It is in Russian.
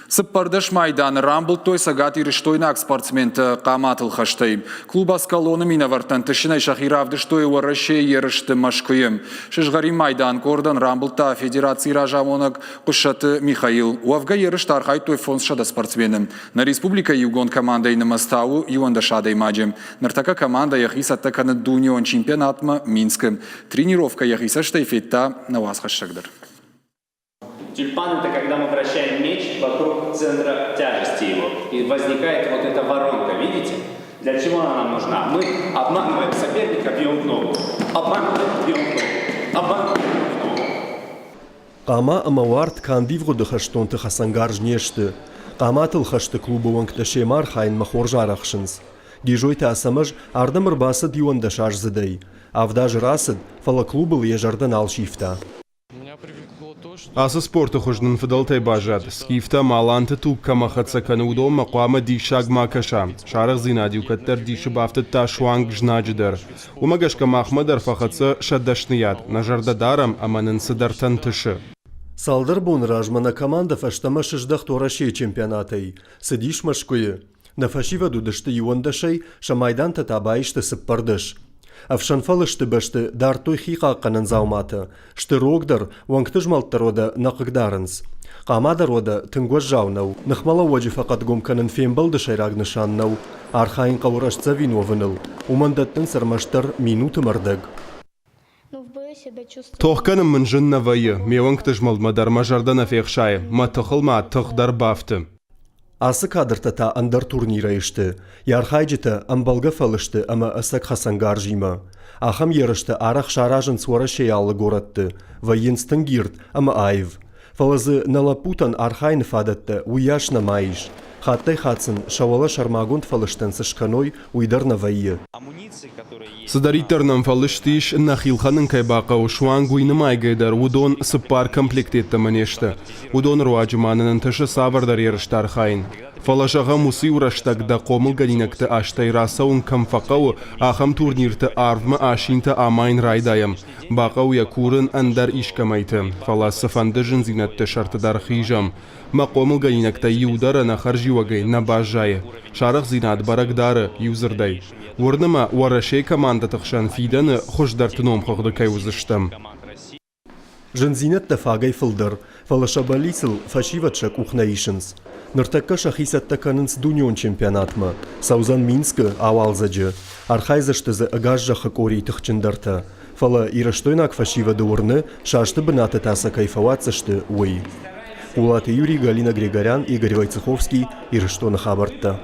Сыппардыш майдан рамбыл той сагати рештойнак спортсменты каматыл хаштайм. Клуб аскалоны минавартан тышинай шахиравдыш той уараше ерышты машкуем. Шишгари майдан кордан рамбылта федерации ражамонак кушаты Михаил. Уавга ерыш тархай той фонсшада спортсменым. На республика Югон командой на Мастау Юанда шадай маджем. Нартака команда яхиса таканы дунион чемпионатма Минском. Тренировка яхиса штайфетта на вас хаштагдыр. Тюльпан – это когда мы вращаем меч вокруг центра тяжести его. И возникает вот эта воронка, видите? Для чего она нам нужна? Мы обманываем соперника, бьем в ногу. Обманываем, бьем в ногу. Обманываем, бьем в ногу. Қама амауарт кандивғуды хаштонты хасангарж нешті. Қаматыл хашты клубы ванкташемар хайын махоржар ақшыныз. Гежойты асамыж ардамыр басы диванда шарзыдай. Авдаж расыд фала клубыл ежардан алшифта. Асы спорту хужнын фыдалтай бажад. Скифта маланты тук камахатса канудо мақуама дишаг макаша. Шарық зинадиу каттар диші бафты ташуанг жнаджыдар. Умагашка махмадар фахатса шаддашныят. Нажардадарам аманын сыдартан тышы. Салдар бон ражмана команда фаштама шыждақ торашей чемпионатай. Сыдиш машкуе. На фашива дудышты юандашай шамайдан татабайышты сыппардыш. Авшанфалышты башты дар той хиқаққанын зауматы. Шты рогдар ваңктыж малтарода нақығдарыныз. Қамадарода тынгуаз жаунау. Нықмала уаджи фақат гомканын фембалды шайраг нышаннау. Архайын қауырашца виновыныл. Умандаттын сармаштар минуты мардыг. Тоққаным мынжын навайы. Меваңктыж малдмадар мажардан афеқшай. Матықылма тұқдар бафты. Асы кадртата андар турнира ішті. Ярхайджыты амбалға фалышты ама асак хасангар жима. Ахам ерышты арақ шаражын суара шеялы горатты. Вайынстын гирт ама айв. Фалазы налапутан архайны фадатты уяшна майыш. Хаттай хатсын шавала шармагунд фалыштын сышканой уйдарна вайы. Садаритарнам фалыштиш нахилханын кайбақа ушуан гуйнымай гайдар удон сыппар комплектетті манешті. Удон руаджыманынын тышы савардар ерыштар хайын. Фалашаға мусы ураштагда қомыл галинакты аштай расауын камфақау ахам турнирті арвмы ашинты амайн райдайым. Бақа уя курын андар ишкамайты. Фаласы фандыжын зинатты шартыдар хижам. Ма қомыл галинакта юдара нахар живагай набажайы. Шарық зинат барагдары юзырдай. Урныма уарашей команда тықшан фиданы хождартыном қоғды кайузыштым. Жынзинат тафагай фылдыр. Фалашабалисыл фашиватшак ухнаишынс. Ныртакка шахисаттаканынс дунион чемпионатма. Саузан Минскі ауалзаджы. Архайзаштызы агажжахы корей тұхчындарта. Фала ирыштойнак фашивады урны шашты бынаты таса кайфаватсашты уй. Улаты Юрий, Галина Григорян, Игорь Войцеховский, Ирыштона Хабартта.